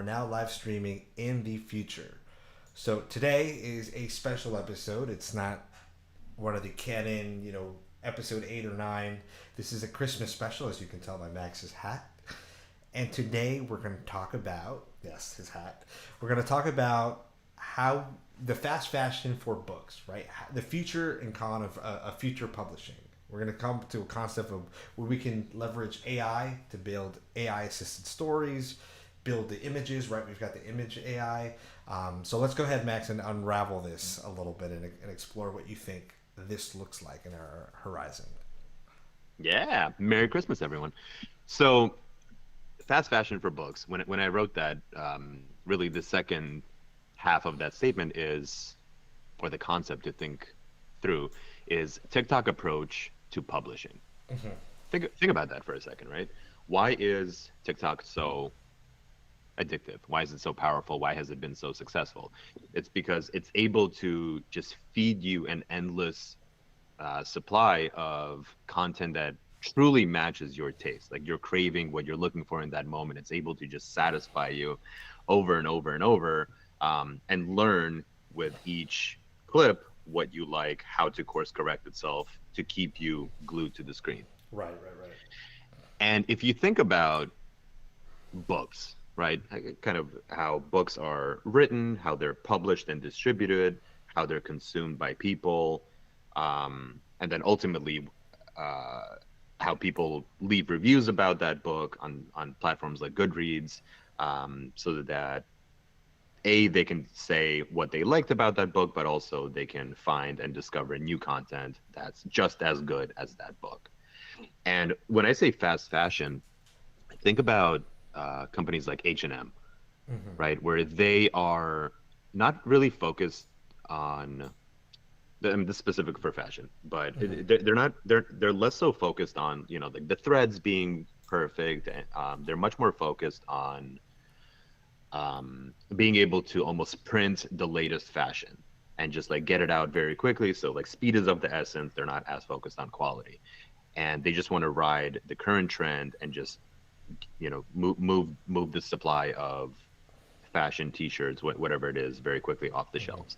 now live streaming in the future. So today is a special episode. It's not one of the canon, episode 8 or 9. This is a Christmas special, as you can tell by Max's hat. And today we're going to talk about, yes, his hat. We're going to talk about how the fast fashion for books, right? The future and con of future publishing. We're going to come to a concept of where we can leverage AI to build AI assisted stories, build the images, right? We've got the image AI. So let's go ahead, Max, and unravel this a little bit and explore what you think this looks like in our horizon. Yeah, Merry Christmas, everyone. So, fast fashion for books. When I wrote that, really the second half of that statement is, or the concept to think through, is TikTok approach to publishing. Mm-hmm. Think about that for a second, right? Why is TikTok so addictive? Why is it so powerful? Why has it been so successful? It's because it's able to just feed you an endless supply of content that truly matches your taste. Like you're craving what you're looking for in that moment. It's able to just satisfy you over and over and over, and learn with each clip what you like, how to course correct itself to keep you glued to the screen. Right, right, right. And if you think about books, right, kind of how books are written, how they're published and distributed, how they're consumed by people, and then ultimately how people leave reviews about that book on platforms like Goodreads, so that they can say what they liked about that book, but also they can find and discover new content that's just as good as that book. And when I say fast fashion, think about companies like H&M, Mm-hmm. right, where they are not really focused on I mean, this is specific for fashion, but Mm-hmm. they're not they're less so focused on the threads being perfect, and they're much more focused on being able to almost print the latest fashion and just like get it out very quickly. So like speed is of the essence. They're not as focused on quality, and they just want to ride the current trend and just move the supply of fashion t-shirts, whatever it is, very quickly off the Mm-hmm. shelves.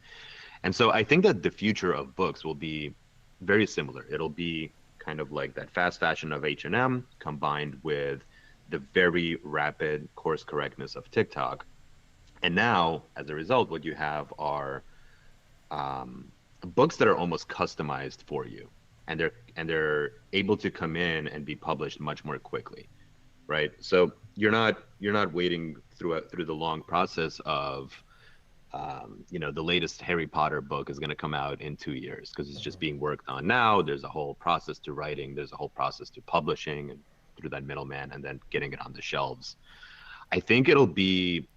And so I think that the future of books will be very similar. It'll be kind of like that fast fashion of H&M combined with the very rapid course correctness of TikTok. And now, as a result, what you have are books that are almost customized for you, and they're able to come in and be published much more quickly, right? So you're not waiting through the long process of the latest Harry Potter book is going to come out in 2 years because it's just Mm-hmm. being worked on now. There's a whole process to writing, there's a whole process to publishing and through that middleman and then getting it on the shelves. I think it'll be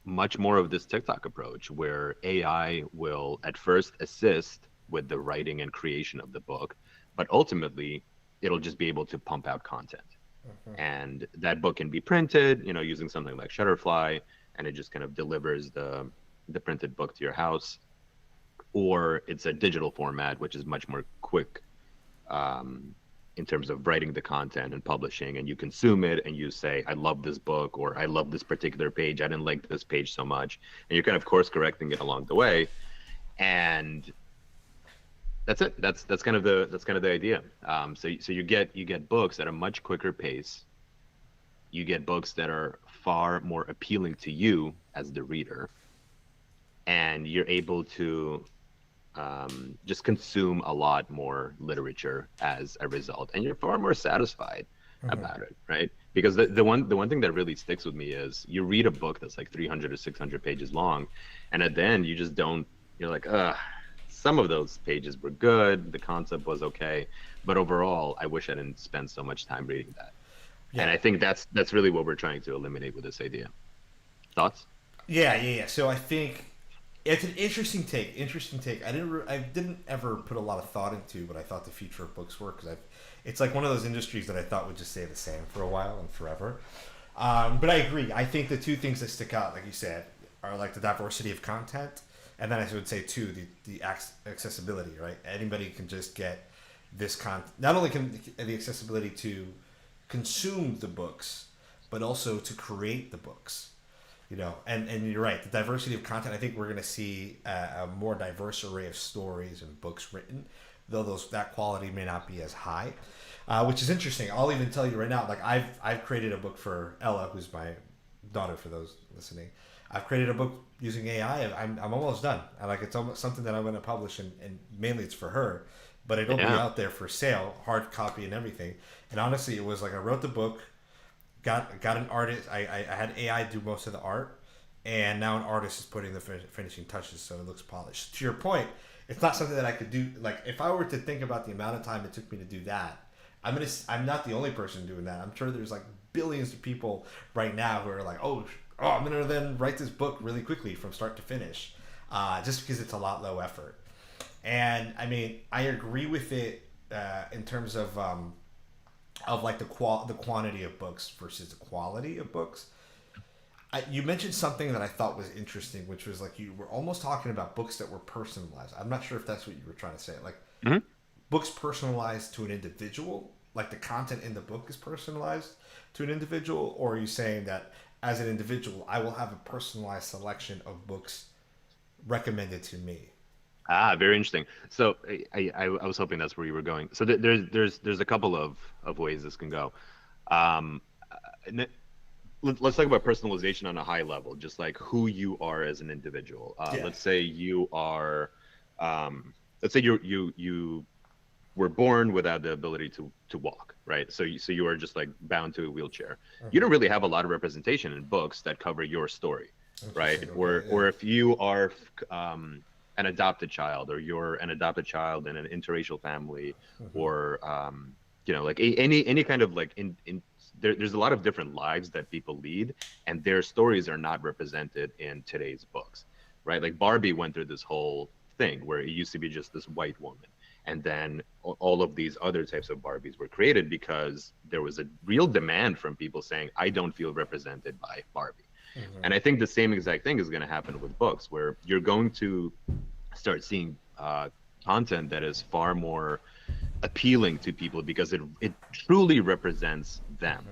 much more of this TikTok approach where AI will at first assist with the writing and creation of the book, but ultimately it'll just be able to pump out content. Mm-hmm. And that book can be printed, using something like Shutterfly, and it just kind of delivers the printed book to your house, or it's a digital format, which is much more quick, um, in terms of writing the content and publishing, and you consume it and you say, I love this book, or I love this particular page, I didn't like this page so much, and you're kind of course correcting it along the way. And that's it. That's kind of the idea. So you get books at a much quicker pace. You get books that are far more appealing to you as the reader, and you're able to just consume a lot more literature as a result, and you're far more satisfied Mm-hmm. about it, right? Because the one thing that really sticks with me is you read a book that's like 300 or 600 pages long, and at the end you just don't. You're like, some of those pages were good, the concept was okay, but overall, I wish I didn't spend so much time reading that. And Yeah. I think that's really what we're trying to eliminate with this idea. Thoughts? Yeah, yeah, yeah. So I think it's an interesting take. Interesting take. I didn't ever put a lot of thought into what I thought the future of books were because it's like one of those industries that I thought would just stay the same for a while and forever. But I agree. I think the two things that stick out, like you said, are like the diversity of content, and then I would say too the accessibility. Right, anybody can just get this content. Not only can the accessibility to consume the books, but also to create the books. And you're right. The diversity of content. I think we're going to see a more diverse array of stories and books written, though that quality may not be as high, which is interesting. I'll even tell you right now. Like I've created a book for Ella, who's my daughter. For those listening, I've created a book using AI. I'm almost done. Like it's almost something that I'm going to publish, and mainly it's for her, but it'll be Yeah. out there for sale, hard copy and everything. And honestly, it was like I wrote the book, got an artist. I had AI do most of the art, and now an artist is putting the finishing touches, so it looks polished. To your point, it's not something that I could do. Like if I were to think about the amount of time it took me to do that, I'm not the only person doing that. I'm sure there's like billions of people right now who are like, I'm gonna then write this book really quickly from start to finish, just because it's a lot low effort. And I mean, I agree with it in terms of like the quantity of books versus the quality of books. You mentioned something that I thought was interesting, which was like you were almost talking about books that were personalized. I'm not sure if that's what you were trying to say. Like Mhm. books personalized to an individual, like the content in the book is personalized to an individual, or are you saying that as an individual, I will have a personalized selection of books recommended to me? Ah, very interesting. So I was hoping that's where you were going. So there's a couple of ways this can go. Um, and let's talk about personalization on a high level, just like who you are as an individual. Yeah. Let's say you are, let's say you were born without the ability to walk, right? So you are just like bound to a wheelchair. You don't really have a lot of representation in books that cover your story, right? Interesting. Or Okay. Yeah. or if you are an adopted child, or you're an adopted child in an interracial family, or like any kind of like there's a lot of different lives that people lead, and their stories are not represented in today's books, right? Like Barbie went through this whole thing where it used to be just this white woman, and then all of these other types of Barbies were created because there was a real demand from people saying, I don't feel represented by Barbie. Hmm. And I think the same exact thing is going to happen with books, where you're going to start seeing content that is far more appealing to people because it truly represents them.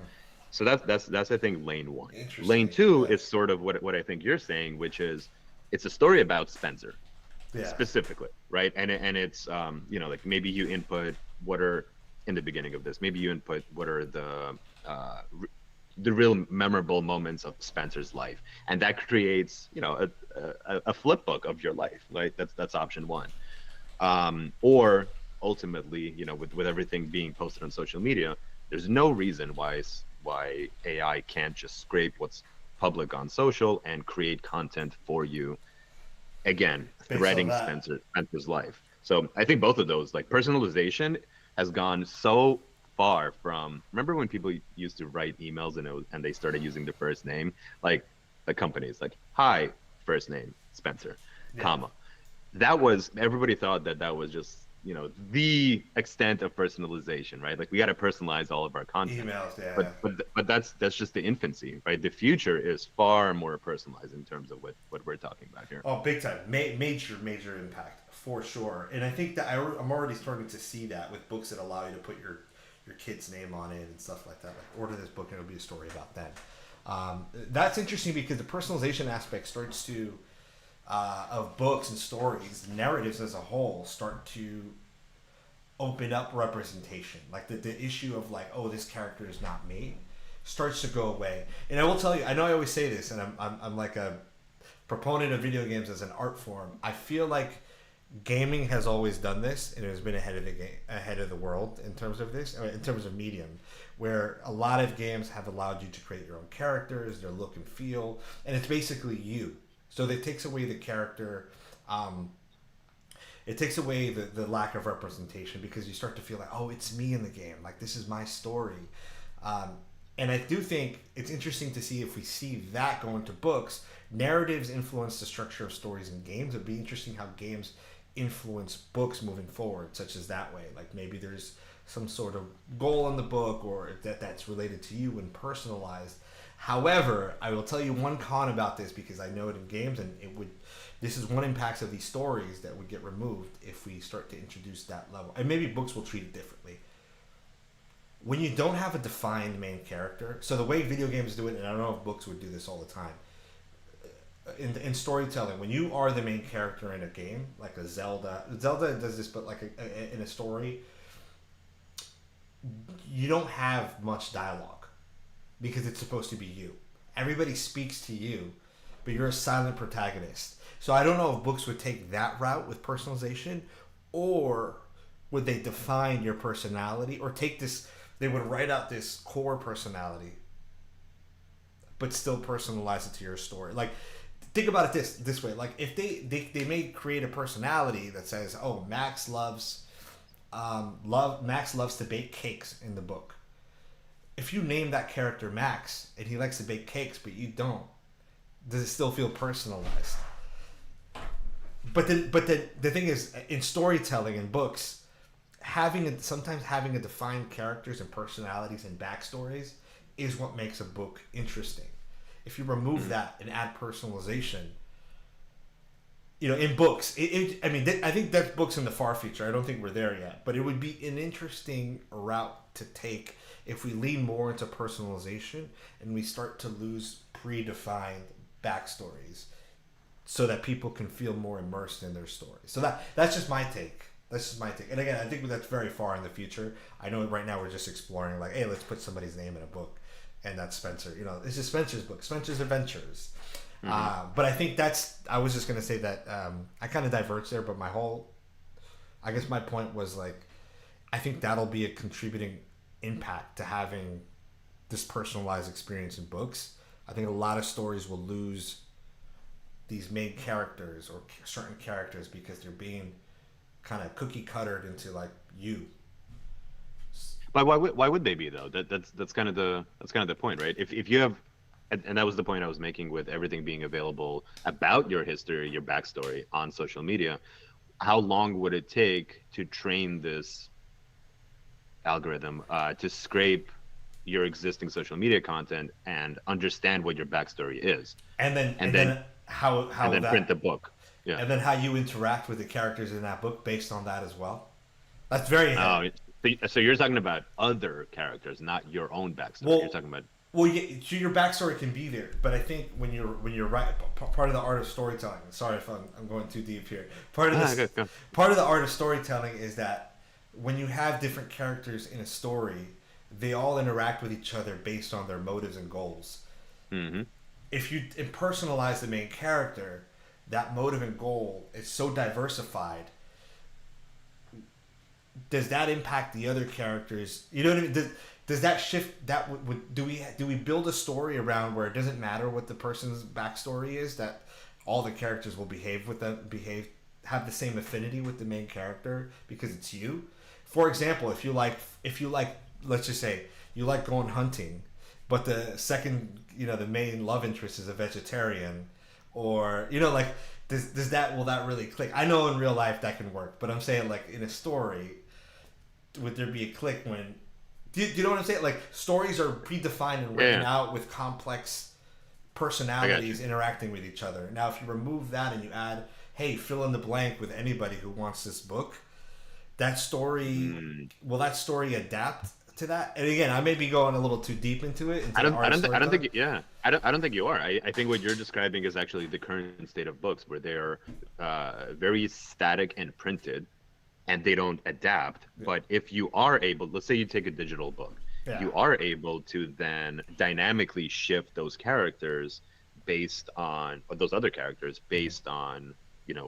So that's I think lane one. Lane Interesting. two Yeah. is sort of what I think you're saying, which is it's a story about Spencer Yeah. specifically, right? And it's like maybe you input what are in the beginning of this, maybe you input what are the real memorable moments of Spencer's life, and that creates a flip book of your life, right? That's option one. Or ultimately, with everything being posted on social media, there's no reason why AI can't just scrape what's public on social and create content for you, again, Based on threading that. Spencer's life. So I think both of those, like personalization, has gone so far from. Remember when people used to write emails and they started using the first name, like the companies, like hi, first name Spencer, Yeah. comma. That was, everybody thought that was just the extent of personalization, right? Like we got to personalize all of our content, Emails. but Yeah. but that's just the infancy, right? The future is far more personalized in terms of what we're talking about here. Oh, big time. Major impact for sure. And I think that I'm already starting to see that with books that allow you to put your kid's name on it and stuff like that. Like order this book and it'll be a story about them. That's interesting because the personalization aspect starts to of books and stories, narratives as a whole, start to open up representation. Like the issue of like, oh, this character is not me, starts to go away. And I will tell you, I know I always say this, and I'm like a proponent of video games as an art form. I feel like gaming has always done this, and it has been ahead of the game, ahead of the world in terms of this, in terms of medium, where a lot of games have allowed you to create your own characters, their look and feel, and it's basically you. So that takes away the character. Um, it takes away the lack of representation because you start to feel like, oh, it's me in the game. Like this is my story. Um, and I do think it's interesting to see if we see that go into books. Narratives influence the structure of stories in games. It'd be interesting how games influence books moving forward, such as that way. Like maybe there's some sort of goal in the book or that's related to you and personalized. However, I will tell you one con about this because I know it in games, and it would. This is one impacts of these stories that would get removed if we start to introduce that level, and maybe books will treat it differently. When you don't have a defined main character, so the way video games do it, and I don't know if books would do this all the time. in storytelling, when you are the main character in a game, like a Zelda does this, but like in a story, you don't have much dialogue because it's supposed to be you. Everybody speaks to you, but you're a silent protagonist. So I don't know if books would take that route with personalization, or would they define your personality, or take this? They would write out this core personality, but still personalize it to your story. Like, think about it this way. Like, if they may create a personality that says, "Oh, Max loves to bake cakes" in the book. If you name that character Max and he likes to bake cakes, but you don't, does it still feel personalized? But the thing is, in storytelling and books, sometimes having a defined characters and personalities and backstories is what makes a book interesting. If you remove that and add personalization, in books, I mean, I think that book's in the far future. I don't think we're there yet, but it would be an interesting route to take if we lean more into personalization and we start to lose predefined backstories, so that people can feel more immersed in their story. So that's just my take. That's just my take. And again, I think that's very far in the future. I know right now we're just exploring, like, hey, let's put somebody's name in a book, and that's Spencer. This is Spencer's book, Spencer's Adventures. But I think I was just gonna say that I kind of diverged there, but I guess my point was, like, I think that'll be a contributing impact to having this personalized experience in books. I think a lot of stories will lose these main characters or certain characters because they're being kind of cookie cuttered into, like, you. But why would they be though? That's kind of the point, right? If you have, and that was the point I was making with everything being available about your history, your backstory on social media. How long would it take to train this algorithm to scrape your existing social media content and understand what your backstory is, And then and then how and then print that the book? Yeah. and then how you interact with the characters in that book based on that as well. That's very heavy. Oh, so you're talking about other characters, not your own backstory. You're Well, talking about. so your backstory can be there, but I think when you're right, part of the art of storytelling. Sorry if I'm going too deep here. Go. Part of the art of storytelling is that when you have different characters in a story, they all interact with each other based on their motives and goals. Mm-hmm. If you personalize the main character, that motive and goal is so diversified. Does that impact the other characters? You know what I mean? Does that shift that do we build a story around where it doesn't matter what the person's backstory is, that all the characters will have the same affinity with the main character because it's you? For example, if you like, let's just say you like going hunting, but the main love interest is a vegetarian, or like, will that really click? I know in real life that can work, but I'm saying, like, in a story, would there be a click when? Do you know what I'm saying? Like, stories are predefined and written out with complex personalities interacting with each other. Now, if you remove that and you add, hey, fill in the blank with anybody who wants this book, that story will that story adapt to that? And again, I may be going a little too deep into it. I don't think. Yeah, I don't think you are. I think what you're describing is actually the current state of books, where they're very static and printed, and they don't adapt. Yeah. But if you are able, let's say you take a digital book, you are able to then dynamically shift those characters based on, or those other characters based on,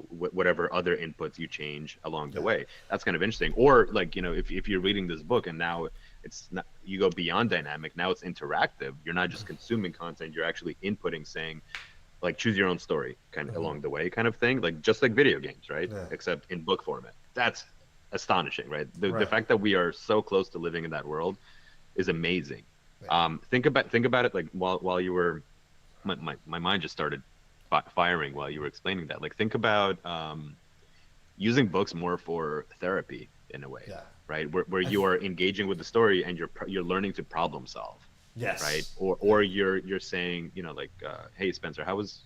whatever other inputs you change along the way. That's kind of interesting. Or, like, if you're reading this book and now it's not, you go beyond dynamic, now it's interactive. You're not just consuming content, you're actually inputting, saying, like, choose your own story kind of along the way, kind of thing, like just like video games, right? Except in book format. That's astonishing, right? The fact that we are so close to living in that world is amazing. Think about it, like, while you were, my mind just started firing while you were explaining that. Like, think about using books more for therapy in a way, right? Where you are engaging with the story and you're learning to problem solve. Yes. Right. Or you're saying, like, hey, Spencer, how was,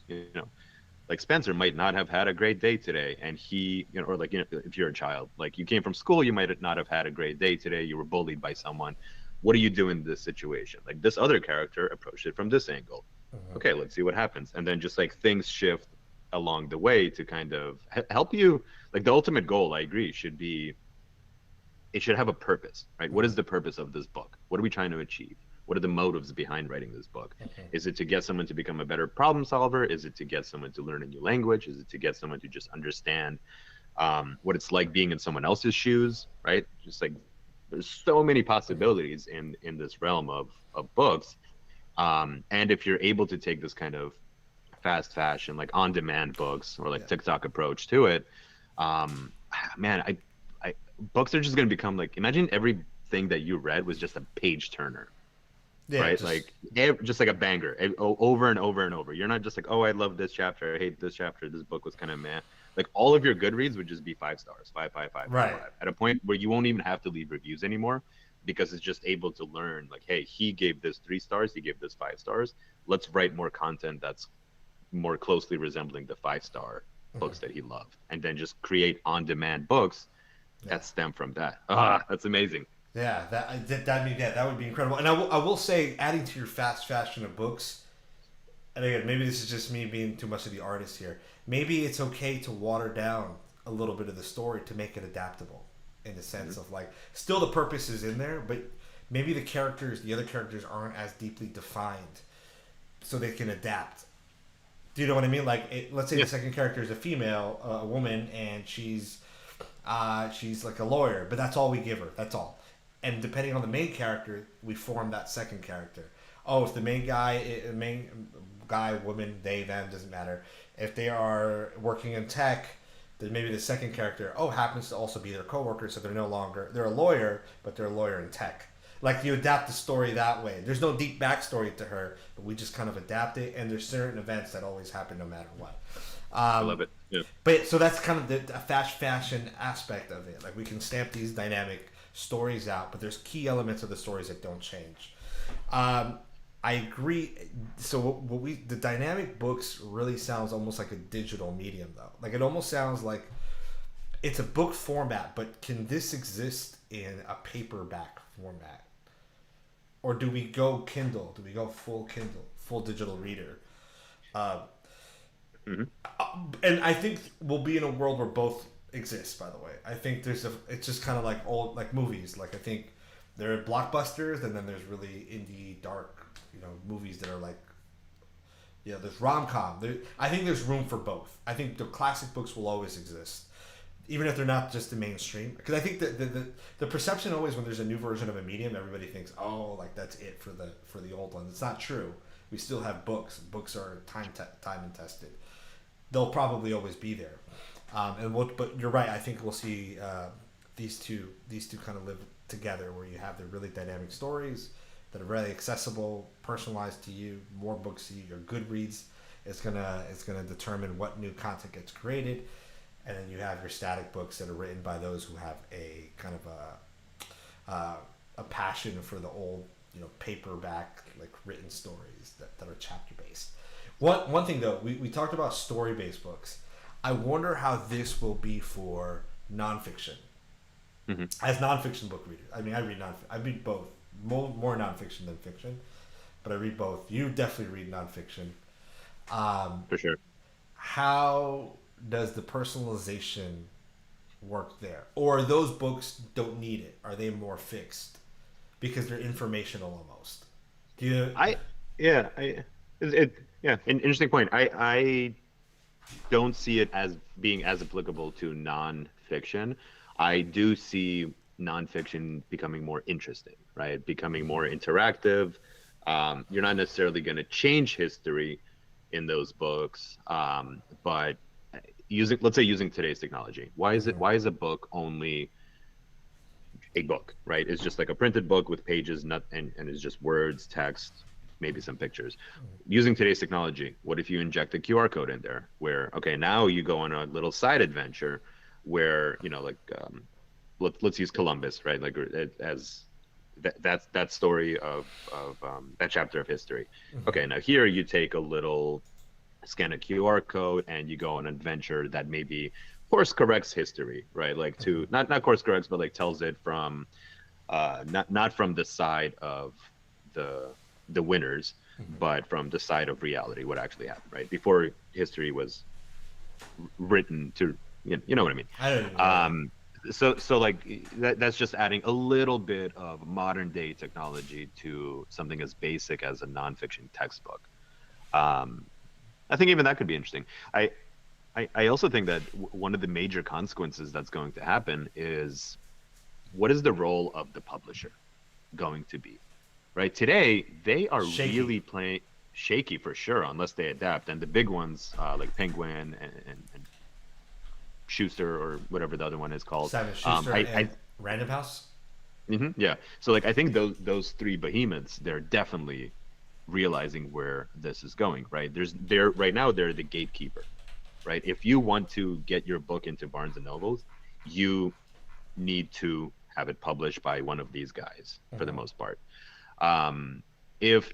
like, Spencer might not have had a great day today, and he, or, like, if you're a child, like, you came from school, you might not have had a great day today, you were bullied by someone. What do you do in this situation? Like, this other character approached it from this angle. Okay, let's see what happens. And then just like things shift along the way to kind of help you. Like the ultimate goal, I agree, should be it should have a purpose, right? What is the purpose of this book? What are we trying to achieve? What are the motives behind writing this book? Is it to get someone to become a better problem solver? Is it to get someone to learn a new language? Is it to get someone to just understand what it's like being in someone else's shoes, right? Just like there's so many possibilities in this realm of books. And if you're able to take this kind of fast fashion, like on demand books or like Yeah. TikTok approach to it, man, I books are just gonna become like imagine everything that you read was just a page turner, Yeah, right? just Like just like a banger over and over and over. You're not just like, oh, I love this chapter, I hate this chapter, this book was kind of meh. Like all of your good reads would just be 5 stars, five, five, five, five, right. five, at a point where you won't even have to leave reviews anymore because it's just able to learn like, hey, he gave this 3 stars, he gave this 5 stars. Let's write more content that's more closely resembling the 5 star books that he loved, and then just create on-demand books Yeah. that stem from that. Ah, that's amazing. Yeah, that would be incredible. And I will say, adding to your fast fashion of books, and again, maybe this is just me being too much of the artist here. Maybe it's okay to water down a little bit of the story to make it adaptable, in the sense Mm-hmm. of like, still the purpose is in there, but maybe the other characters aren't as deeply defined, so they can adapt. Do you know what I mean? Like, let's say Yeah. the second character is a female, a woman, and she's like a lawyer, but that's all we give her. That's all. And depending on the main character, we form that second character. Oh, if the main guy, woman, they, them, doesn't matter. If they are working in tech, then maybe the second character, happens to also be their coworker, so they're a lawyer, but they're a lawyer in tech. Like you adapt the story that way. There's no deep backstory to her, but we just kind of adapt it, and there's certain events that always happen no matter what. I love it. Yeah. But so that's kind of the fast fashion aspect of it. Like we can stamp these dynamic stories out, but there's key elements of the stories that don't change. Um, I agree. So the dynamic books really sounds almost like a digital medium though. Like it almost sounds like it's a book format, but can this exist in a paperback format? Or do we go Kindle? Do we go full Kindle, full digital reader? Uh, Hmm. and I think we'll be in a world where both exist. By the way, I think it's just kind of like old like movies. Like I think there are blockbusters, and then there's really indie dark, movies that are like, there's rom com. I think there's room for both. I think the classic books will always exist, even if they're not just the mainstream. Because I think that the perception always when there's a new version of a medium, everybody thinks, oh, like that's it for the old ones. It's not true. We still have books. Books are time and tested. They'll probably always be there. But you're right. I think we'll see these two kind of live together, where you have the really dynamic stories that are really accessible, personalized to you. More books to you. Your Goodreads is gonna determine what new content gets created, and then you have your static books that are written by those who have a kind of a passion for the old, paperback like written stories that are chapter based. One thing though, we talked about story based books. I wonder how this will be for nonfiction. Hmm. As nonfiction book readers, I mean, I read both, more nonfiction than fiction, but I read both. You definitely read nonfiction. Um, For sure. how does the personalization work there, or those books don't need it? Are they more fixed because they're informational almost? Do you? I yeah, yeah, an interesting point. I don't see it as being as applicable to nonfiction. I do see nonfiction becoming more interesting, right? Becoming more interactive. You're not necessarily going to change history in those books, but let's say using today's technology. Why is a book only a book, right? It's just like a printed book with pages, and it's just words, text, maybe some pictures. Using today's technology, what if you inject a QR code in there where, okay, now you go on a little side adventure where, like, let's use Columbus, right? Like as that story of that chapter of history. Okay, now here you take a little scan a QR code and you go on an adventure that maybe course corrects history, right? Like to not course corrects, but like tells it from not from the side of the winners, but from the side of reality, what actually happened, right? Before history was written to, you know what I mean? I don't even know. So like that's just adding a little bit of modern day technology to something as basic as a nonfiction textbook. Um, I think even that could be interesting. I I also think that one of the major consequences that's going to happen is what is the role of the publisher going to be? Right? Today, they are Shaky. really playing shaky for sure, unless they adapt. And the big ones like Penguin and Schuster or whatever the other one is called. Simon Schuster I and Random House. yeah. So like I think those three behemoths, they're definitely realizing where this is going. Right? They're right now they're the gatekeeper. Right? If you want to get your book into Barnes and Nobles, you need to have it published by one of these guys for the most part. Um, if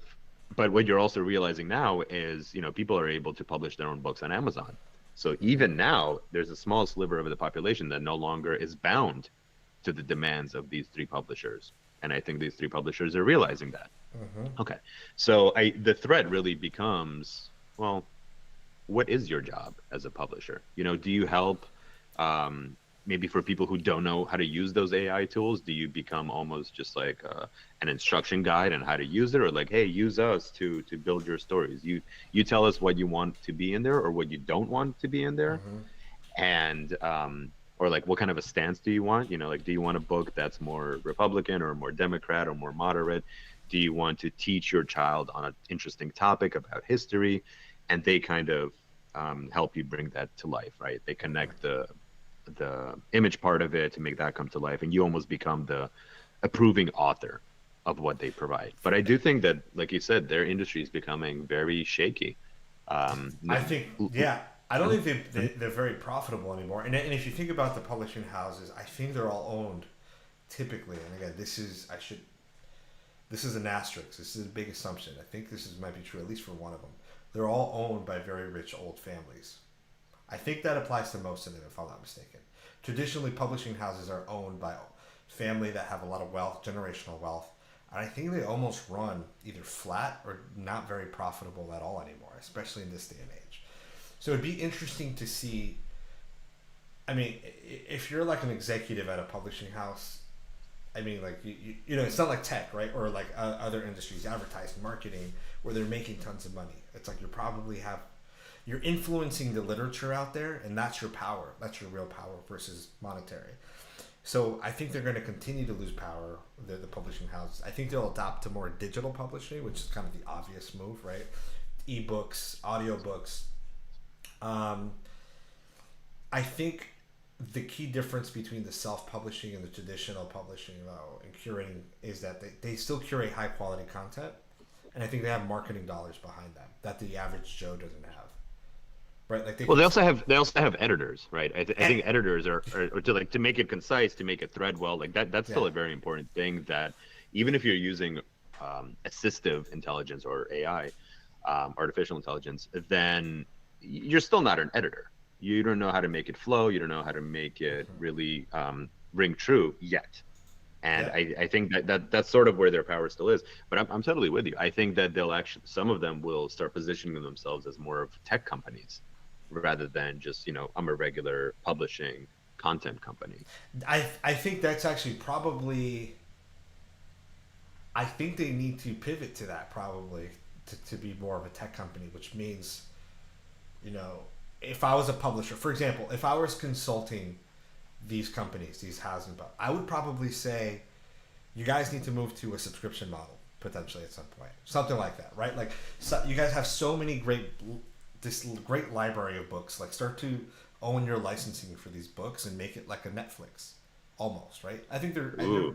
but what you're also realizing now is, people are able to publish their own books on Amazon. So even now, there's a small sliver of the population that no longer is bound to the demands of these three publishers. And I think these three publishers are realizing that. Okay. So the thread really becomes, well, what is your job as a publisher? Do you help maybe for people who don't know how to use those AI tools? Do you become almost just like an instruction guide on how to use it, or like, hey, use us to build your stories? You tell us what you want to be in there or what you don't want to be in there, and or like what kind of a stance do you want? Like, do you want a book that's more Republican or more Democrat or more moderate? Do you want to teach your child on an interesting topic about history? And they kind of help you bring that to life, right? They connect the image part of it to make that come to life, and you almost become the approving author of what they provide. But I do think that, like you said, their industry is becoming very shaky. I think, yeah, I don't think they're very profitable anymore. And if you think about the publishing houses, I think they're all owned typically. And again, this is an asterisk. This is a big assumption. I think might be true, at least for one of them. They're all owned by very rich old families. I think that applies to most of them, if I'm not mistaken. Traditionally, publishing houses are owned by family that have a lot of wealth, generational wealth, and I think they almost run either flat or not very profitable at all anymore, especially in this day and age. So it'd be interesting to see. I mean, if you're like an executive at a publishing house, I mean, like it's not like tech, right, or like other industries, advertising, marketing, where they're making tons of money. It's like you're influencing the literature out there, and that's your power. That's your real power versus monetary. So I think they're going to continue to lose power, the publishing houses. I think they'll adopt to more digital publishing, which is kind of the obvious move, right? Ebooks, audiobooks. I think the key difference between the self-publishing and the traditional publishing and curating is that they still curate high-quality content, and I think they have marketing dollars behind them that the average Joe doesn't have. Right, like Well, they also have editors, right? I think editors are to make it concise, to make it thread well, like that's still yeah. a very important thing, that even if you're using assistive intelligence or AI, artificial intelligence, then you're still not an editor. You don't know how to make it flow. You don't know how to make it really ring true yet. And Yeah. I think that's sort of where their power still is. But I'm totally with you. I think that some of them will start positioning themselves as more of tech companies rather than just, I'm a regular publishing content company. I think that's actually probably. I think they need to pivot to that probably to be more of a tech company, which means, you know, if I was a publisher, for example, if I was consulting these companies, these housing, I would probably say, you guys need to move to a subscription model potentially at some point, something like that, right? Like, so you guys have so many this great library of books. Like, start to own your licensing for these books and make it like a Netflix, almost, right? I think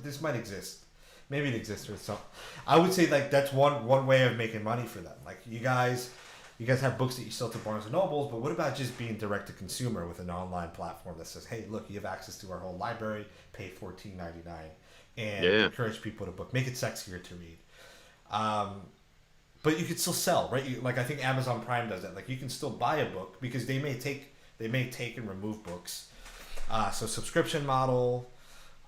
this might exist. Maybe it exists or something. I would say like that's one way of making money for them. Like, you guys have books that you sell to Barnes and Nobles, but what about just being direct to consumer with an online platform that says, hey, look, you have access to our whole library, pay $14.99, and encourage people to book, make it sexier to read. But you could still sell, right? Like, I think Amazon Prime does that. Like, you can still buy a book because they may take and remove books. So subscription model.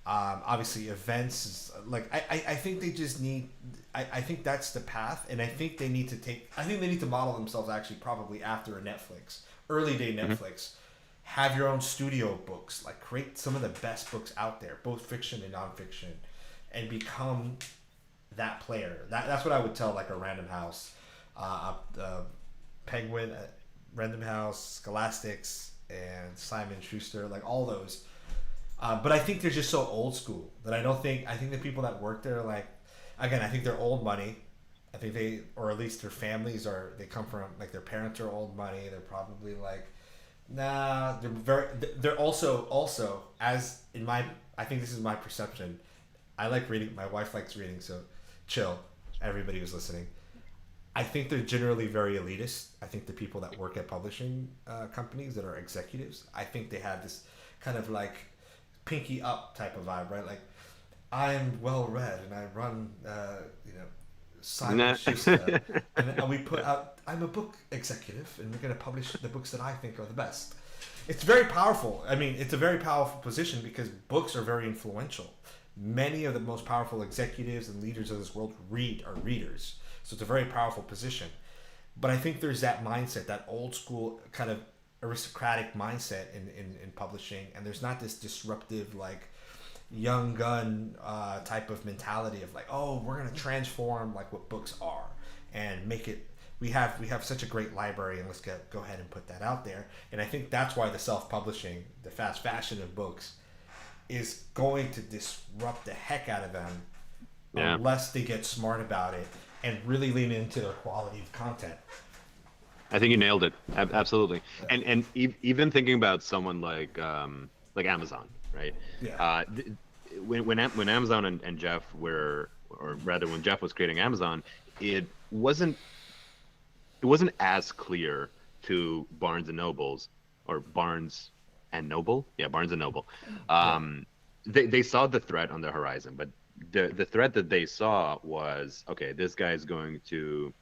Obviously, events like I think they just need. I think that's the path, and I think they need to take. I think they need to model themselves actually probably after a Netflix, early day Hmm. Netflix. Have your own studio books, like create some of the best books out there, both fiction and nonfiction, and become that player. That's what I would tell like a Random House, Penguin, Random House, Scholastics, and Simon Schuster, like all those. But I think they're just so old school that I don't think. I think the people that work there, are like, again, I think they're old money. I think they, or at least their families are. They come from like their parents are old money. They're probably like, nah. They're very. They're also as in my. I think this is my perception. I like reading. My wife likes reading, so chill. Everybody who's listening. I think they're generally very elitist. I think the people that work at publishing companies that are executives, I think they have this kind of like pinky up type of vibe, right? Like I'm well read and I run, Simon Nah. Schuster, and we put out. I'm a book executive, and we're going to publish the books that I think are the best. It's very powerful. I mean, it's a very powerful position because books are very influential. Many of the most powerful executives and leaders of this world are readers, so it's a very powerful position. But I think there's that mindset, that old school kind of aristocratic mindset in publishing, and there's not this disruptive like young gun type of mentality of like, oh, we're gonna transform like what books are and make it. We have such a great library, and go ahead and put that out there. And I think that's why the self publishing, the fast fashion of books, is going to disrupt the heck out of them Yeah. unless they get smart about it and really lean into their quality of content. I think you nailed it. Absolutely. Yeah. And even thinking about someone like Amazon, right? Yeah. Uh, th- when Amazon and Jeff were, or rather when Jeff was creating Amazon, it wasn't it wasn't as clear to Barnes and Nobles, or Barnes and Noble, yeah, Barnes and Noble. Yeah. They saw the threat on the horizon, but the threat that they saw was, okay, this guy is going to.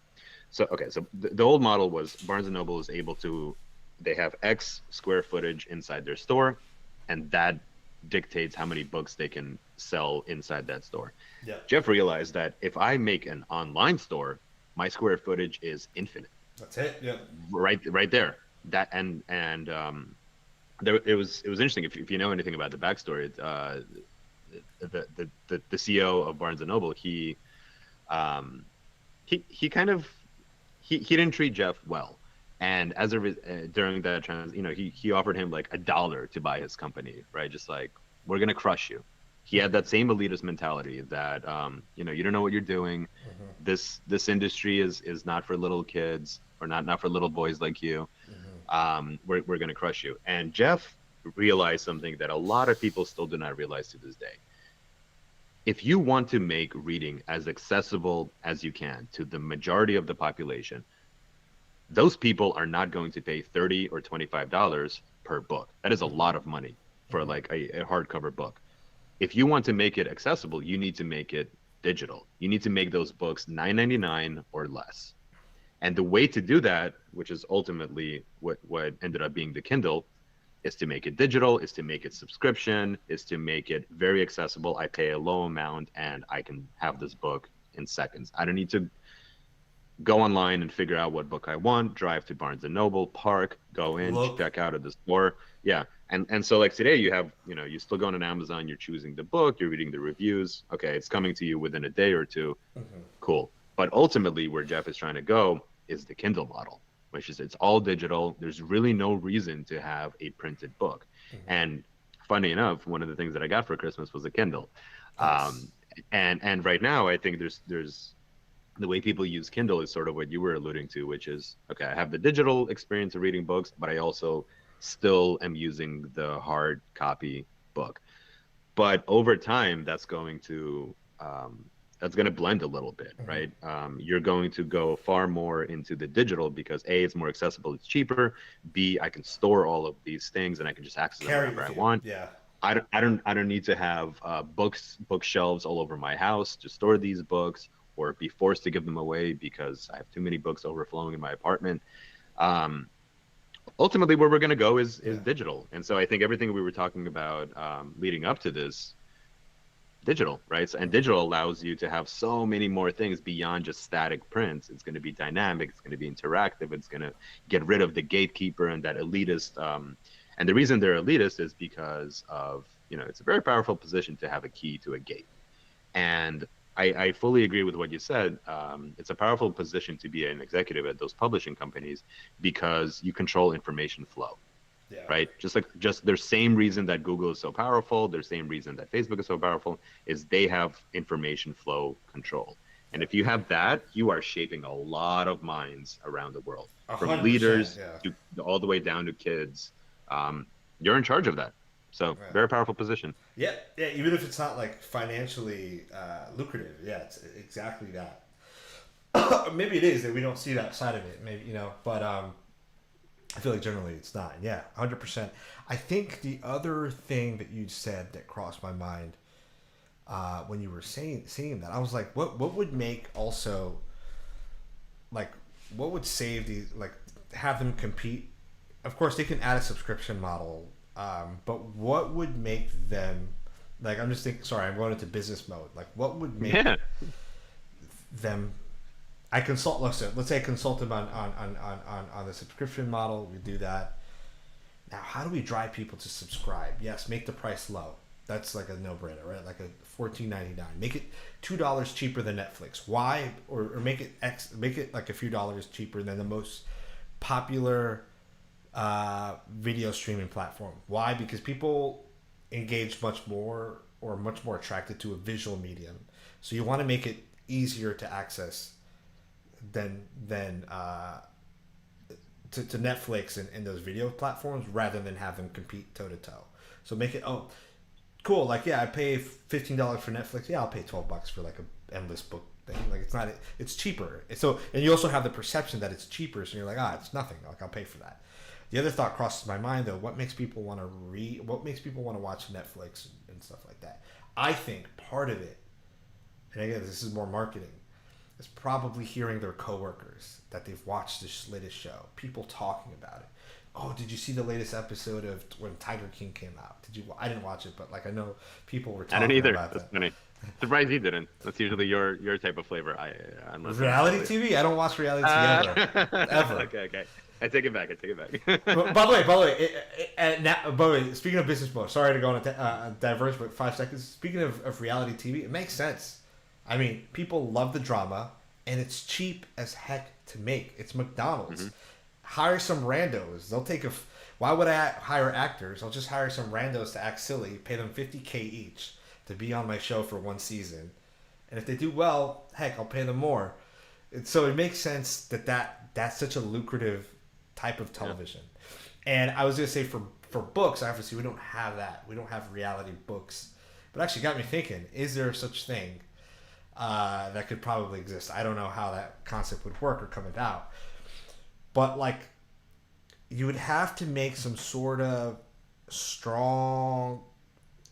So okay, so the old model was Barnes and Noble is able to, they have X square footage inside their store, and that dictates how many books they can sell inside that store. Yeah. Jeff realized that if I make an online store, my square footage is infinite, That's it. Yeah. right there. That there, it was interesting, if you know anything about the backstory. The CEO of Barnes and Noble, um, he kind of he didn't treat Jeff well, and during that he offered him like $1 to buy his company, right? Just like, we're gonna crush you. He had that same elitist mentality that you don't know what you're doing. Mm-hmm. This industry is not for little kids, or not for little boys like you. Mm-hmm. We're gonna crush you. And Jeff realized something that a lot of people still do not realize to this day. If you want to make reading as accessible as you can to the majority of the population, those people are not going to pay $30 or $25 per book. That is a lot of money for Mm-hmm. like a hardcover book. If you want to make it accessible, you need to make it digital. You need to make those books $9.99 or less. And the way to do that, which is ultimately what ended up being the Kindle, is to make it digital, is to make it subscription, is to make it very accessible. I pay a low amount and I can have this book in seconds. I don't need to go online and figure out what book I want, drive to Barnes and Noble, park, go in, Look. check out at the store. Yeah. And so like today you have, you still going on Amazon, you're choosing the book, you're reading the reviews. Okay, it's coming to you within a day or two. Mm-hmm. Cool. But ultimately where Jeff is trying to go is the Kindle model, which is it's all digital. There's really no reason to have a printed book. Mm-hmm. And funny enough, one of the things that I got for Christmas was a Kindle. Nice. And right now I think there's the way people use Kindle is sort of what you were alluding to, which is, okay, I have the digital experience of reading books, but I also still am using the hard copy book. But over time, that's going to blend a little bit, Mm-hmm. right? You're going to go far more into the digital because A, it's more accessible, it's cheaper. B, I can store all of these things and I can just access them Carry whenever with I you. want. Yeah. I don't need to have bookshelves all over my house to store these books, or be forced to give them away because I have too many books overflowing in my apartment. Um, Ultimately, where we're going to go is Yeah. digital. And so I think everything we were talking about leading up to this digital, right? And digital allows you to have so many more things beyond just static prints. It's going to be dynamic. It's going to be interactive. It's going to get rid of the gatekeeper and that elitist. And the reason they're elitist is because of, it's a very powerful position to have a key to a gate. And I fully agree with what you said. It's a powerful position to be an executive at those publishing companies because you control information flow. Yeah. Right? Just their same reason that Google is so powerful, their same reason that Facebook is so powerful is they have information flow control. And if you have that, you are shaping a lot of minds around the world, from 100%, leaders yeah. to all the way down to kids. You're in charge of that. So Yeah. very powerful position. Yeah, yeah. Even if it's not like financially lucrative, yeah, it's exactly that. Maybe it is that we don't see that side of it. Maybe but I feel like generally it's not. Yeah, 100%. I think the other thing that you said that crossed my mind when you were seeing that, I was like, what would make also like what would save these like have them compete? Of course, they can add a subscription model, but what would make them like? I'm just thinking. Sorry, I'm going into business mode. Like, what would make Yeah. them? I consult. Let's say I consult them on the subscription model. We do that. Now, how do we drive people to subscribe? Yes, make the price low. That's like a no-brainer, right? Like a $14.99. Make it $2 cheaper than Netflix. Why? Or make it make it like a few dollars cheaper than the most popular video streaming platform. Why? Because people engage much more or much more attracted to a visual medium. So you want to make it easier to access than to Netflix and those video platforms rather than have them compete toe to toe. So make it cool. Like I pay $15 for Netflix. Yeah, I'll pay $12 for like a endless book thing. Like it's cheaper. So and you also have the perception that it's cheaper. So you're like it's nothing. Like I'll pay for that. The other thought crosses my mind though. What makes people want to read? What makes people want to watch Netflix and stuff like that? I think part of it, and again, this is more marketing, is probably hearing their coworkers that they've watched this latest show. People talking about it. Oh, did you see the latest episode of when Tiger King came out? Did you? I didn't watch it, but like I know people were I talking didn't either. about That's that. funny. Surprised you didn't. That's usually your type of flavor. Unless Reality TV? I don't watch reality TV ever. Okay. I take it back. By the way, by the way, speaking of business mode, sorry to go on a diverge, but 5 seconds. Speaking of reality TV, it makes sense. I mean, people love the drama, and it's cheap as heck to make. It's McDonald's. Mm-hmm. Hire some randos. They'll take a. Why would I hire actors? I'll just hire some randos to act silly, pay them $50K each to be on my show for one season, and if they do well, heck, I'll pay them more. So it makes sense that's such a lucrative type of television. Yeah. And I was gonna say for books, obviously we don't have that. We don't have reality books, but actually got me thinking: is there such thing that could probably exist? I don't know how that concept would work or come about, but like you would have to make some sort of strong,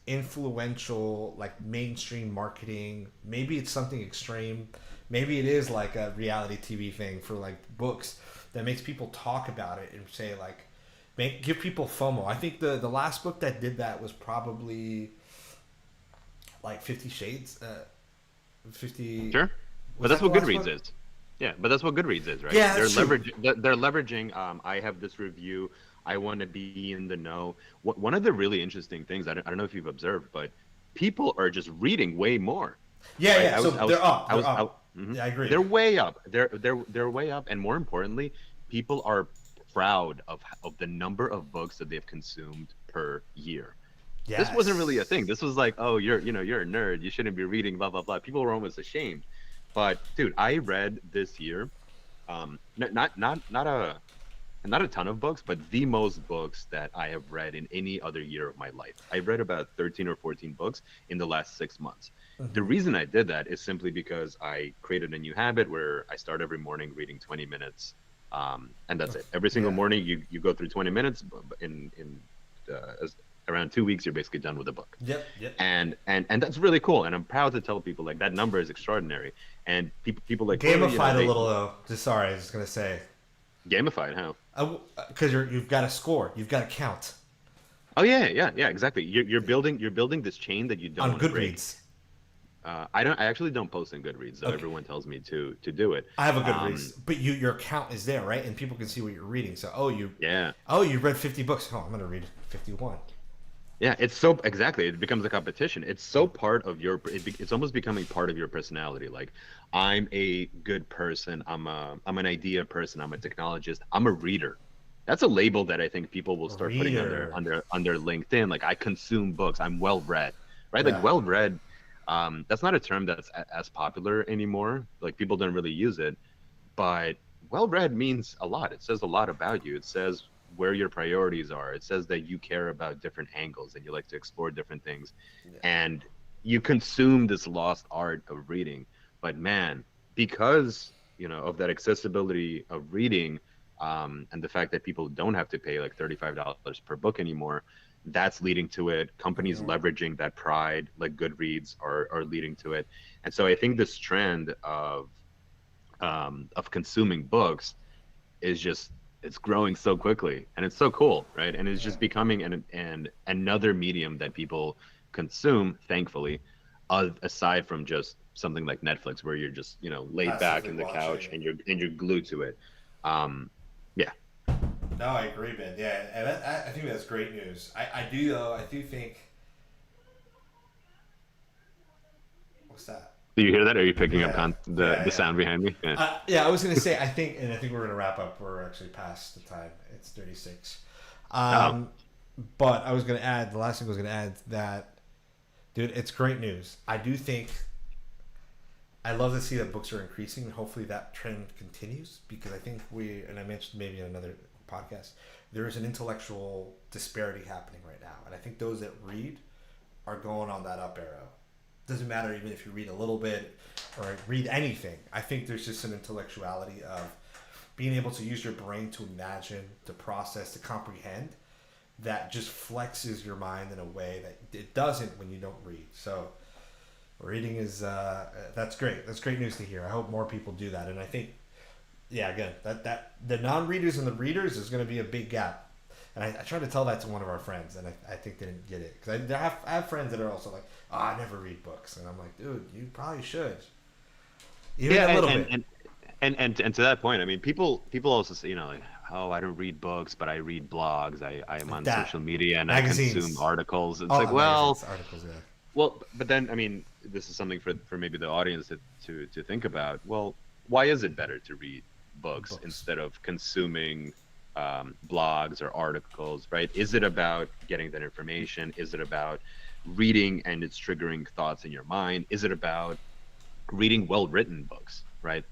influential, like mainstream marketing. Maybe it's something extreme. Maybe it is like a reality TV thing for like books that makes people talk about it and say like, give people FOMO. I think the last book that did that was probably like 50 Shades. 50. Sure. But that's what Goodreads is. Yeah, but that's what Goodreads is, right? Yeah, they're leveraging. I have this review. I want to be in the know. One of the really interesting things I don't know if you've observed, but people are just reading way more. Yeah, right? yeah. They're up. Mm-hmm. Yeah, I agree. They're way up. They're way up, and more importantly, people are proud of the number of books that they've consumed per year. Yes. This wasn't really a thing. This was like, oh, you're a nerd. You shouldn't be reading blah blah blah. People were almost ashamed. But dude, I read this year, not a ton of books, but the most books that I have read in any other year of my life. I've read about 13 or 14 books in the last 6 months. Mm-hmm. The reason I did that is simply because I created a new habit where I start every morning reading 20 minutes, and that's it. Every single morning, you go through 20 minutes. Around 2 weeks, you're basically done with a book. Yep. And that's really cool. And I'm proud to tell people like that number is extraordinary. And people like gamified a little though. I was just gonna say. Gamified how? Because you've got a score, you've got to count. Oh yeah, exactly. You're building this chain that you don't on Goodreads. I actually don't post in Goodreads, though. Okay. Everyone tells me to do it. I have a good Um, reason, but your account is there, right? And people can see what you're reading. So, yeah, you read 50 books. Oh, I'm gonna read 51. yeah. It's so exactly. It becomes a competition. It's so part of your. It's almost becoming part of your personality. Like, I'm a good person. I'm an idea person. I'm a technologist. I'm a reader. That's a label that I think people will A start putting on reader. under LinkedIn. Like, I consume books. I'm well read, right? Like, Yeah. well read. That's not a term that's as popular anymore. Like, people don't really use it, but well read means a lot. It says a lot about you. It says where your priorities are. It says that you care about different angles and you like to explore different things. Yeah. And you consume this lost art of reading. But man, because of that accessibility of reading, and the fact that people don't have to pay like $35 per book anymore, that's leading to it. Companies Mhm. leveraging that pride, like Goodreads, are leading to it. And so I think this trend of consuming books is just it's growing so quickly, and it's so cool, right? And it's Yeah. just becoming an another medium that people consume, thankfully, aside from just something like Netflix where you're just laid back Passively in the watching. couch and you're glued to it. Yeah. No, I agree, man. Yeah, and I think that's great news. I do though. I do think. What's that? Do you hear that? Are you picking up Yeah, the yeah. sound behind me? Yeah. Yeah, I was gonna say. I think we're gonna wrap up. We're actually past the time. It's 36. Oh, Um, but I was gonna add the last thing I was gonna add that, dude, it's great news. I do think I love to see that books are increasing, and hopefully that trend continues because I think and I mentioned maybe in another podcast, there is an intellectual disparity happening right now, and I think those that read are going on that up arrow. Doesn't matter even if you read a little bit or read anything. I think there's just an intellectuality of being able to use your brain to imagine, to process, to comprehend that just flexes your mind in a way that it doesn't when you don't read. So reading is that's great. That's great news to hear. I hope more people do that. And I think, yeah, again, that the non-readers and the readers is going to be a big gap. And I tried to tell that to one of our friends, and I think they didn't get it because I have friends that are also like, oh, I never read books, and I'm like, dude, you probably should, even yeah, a little and bit. and and to that point, I mean, people also say, like, oh, I don't read books, but I read blogs. I am Like on that, social media and I consume magazines, articles. It's like, oh, well, magazines, articles, yeah, but then I mean, this is something for maybe the audience to think about. Well, why is it better to read books books. instead of consuming blogs or articles, right? Is it about getting that information? Is it about reading and it's triggering thoughts in your mind? Is it about reading well-written books, right?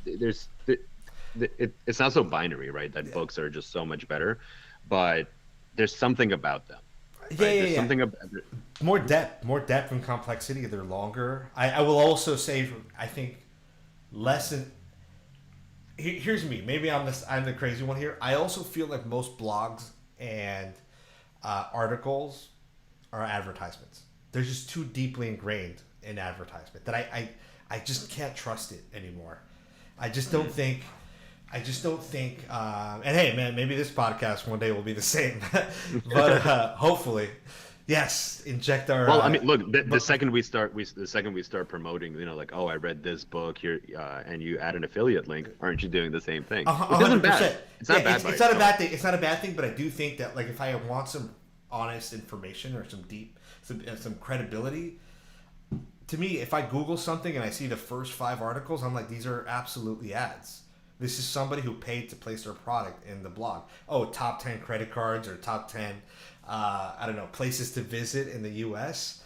There's it's not so binary, right? That Yeah, books are just so much better, but there's something about them, yeah, right? yeah, There's yeah. something about More depth and complexity. They're longer. I will also say, I think less than. Here's me. Maybe I'm the crazy one here. I also feel like most blogs and articles are advertisements. They're just too deeply ingrained in advertisement that I just can't trust it anymore. I just don't think. I just don't think. And hey, man, maybe this podcast one day will be the same, but hopefully, yes. Inject our. well, I mean, look, the But second the second we start promoting, like, oh, I read this book here, and you add an affiliate link, aren't you doing the same thing? Which isn't bad. 100%. It's Yeah, not bad by it's not a itself. bad thing. It's not a bad thing, but I do think that like if I want some honest information or some credibility, to me, if I Google something and I see the first 5 articles, I'm like, these are absolutely ads. This is somebody who paid to place their product in the blog. Oh, top 10 credit cards or top 10, I don't know, places to visit in the U.S.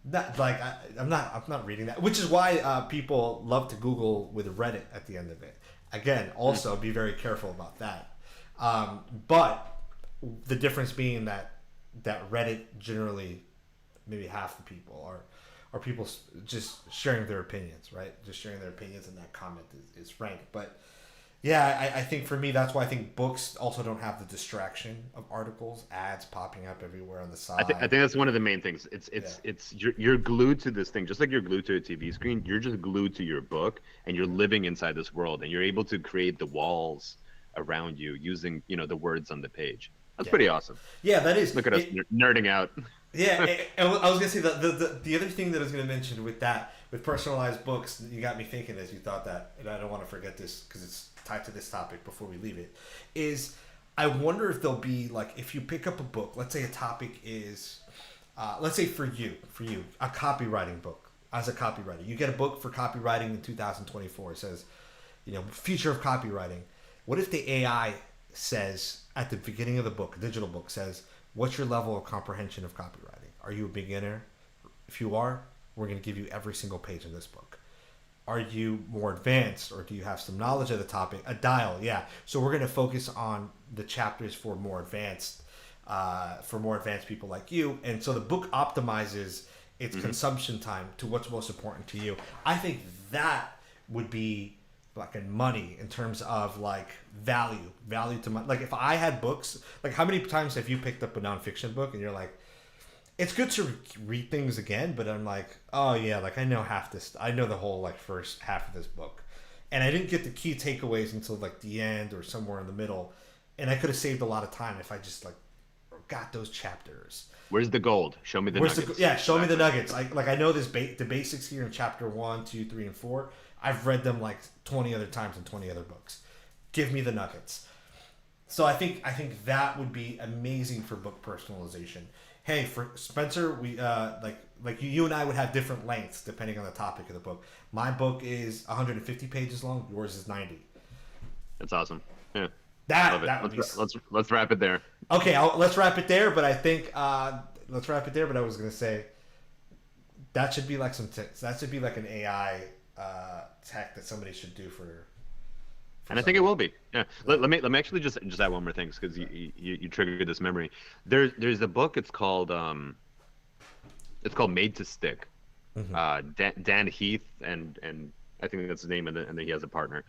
Not like I'm not reading that, which is why people love to Google with Reddit at the end of it. Again, also be very careful about that. But the difference being that Reddit generally maybe half the people are people just sharing their opinions, right? Just sharing their opinions, and that comment is ranked. But yeah, I think for me that's why I think books also don't have the distraction of articles, ads popping up everywhere on the I side. think that's one of the main things. Yeah, You're glued to this thing, just like you're glued to a TV screen. You're just glued to your book, and you're living inside this world, and you're able to create the walls around you using the words on the page. That's yeah, pretty awesome. yeah. That is Look at us it. nerding out. Yeah, and I was gonna say the other thing that I was gonna mention with that with personalized books, you got me thinking as you thought that, and I don't want to forget this because it's tied to this topic before we leave it. Is I wonder if there'll be like if you pick up a book, let's say a topic is, let's say for you, a copywriting book. As a copywriter, you get a book for copywriting in 2024. It says, future of copywriting. What if the AI says at the beginning of the book, a digital book says, what's your level of comprehension of copywriting? Are you a beginner? If you are, we're going to give you every single page in this book. Are you more advanced, or do you have some knowledge of the topic? A dial, yeah. So we're going to focus on the chapters for more advanced people like you. And so the book optimizes its consumption time to what's most important to you. I think that would be like in money in terms of like value to my, like if I had books, like how many times have you picked up a nonfiction book and you're like, it's good to read things again, but I'm like, oh yeah, like I know half this, I know the whole like first half of this book, and I didn't get the key takeaways until like the end or somewhere in the middle, and I could have saved a lot of time if I just like got those chapters. Where's the gold? Show me the nuggets. Yeah, show me the nuggets. I know this the basics here in chapter 1, 2, 3, and 4. I've read them like 20 other times in 20 other books. Give me the nuggets. So I think that would be amazing for book personalization. Hey, for Spencer, we like you and I would have different lengths depending on the topic of the book. My book is 150 pages long. Yours is 90. That's awesome. Yeah. That Love it. would be. Let's wrap it there. Okay, let's wrap it there. But I think let's wrap it there. But I was gonna say that should be like that should be like an AI tech that somebody should do for And I think it will be. Yeah. Let me actually just add one more thing because you triggered this memory. There's a book. It's called Made to Stick. Dan Heath and I think that's his name, and then he has a partner.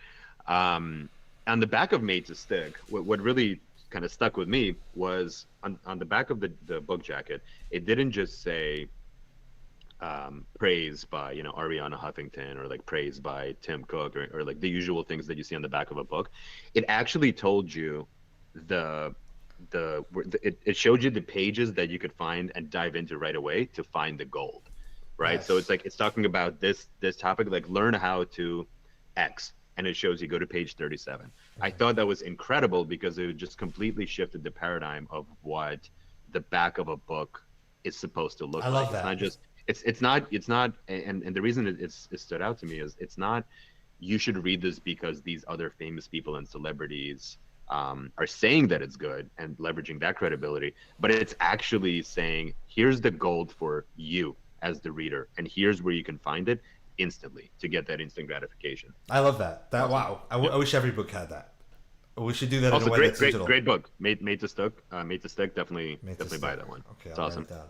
On the back of Made to Stick, what really kind of stuck with me was on the back of the book jacket, it didn't just say praise by Ariana Huffington, or like praise by Tim Cook, or like the usual things that you see on the back of a book. It actually told you it showed you the pages that you could find and dive into right away to find the gold, right? Yes. So it's like it's talking about this topic, like learn how to X, and it shows you go to page 37. I thought that was incredible because it just completely shifted the paradigm of what the back of a book is supposed to look I like. love that. It's not just it's not and the reason it stood out to me is it's not you should read this because these other famous people and celebrities are saying that it's good and leveraging that credibility, but it's actually saying here's the gold for you as the reader, and here's where you can find it instantly to get that instant gratification. I love that. Awesome. Wow. I wish every book had that. We should do that Also, in a way that's digital. great book. Made to Stick. Made to Stick. Definitely Made to buy Stick. that one. Okay, It's I'll awesome. write it down.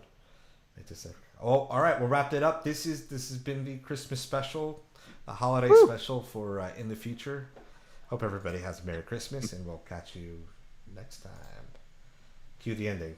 Made to Stick. Oh, all right. We'll wrap it up. This has been the Christmas special, a holiday special for in the future. Hope everybody has a Merry Christmas, and we'll catch you next time. Cue the ending.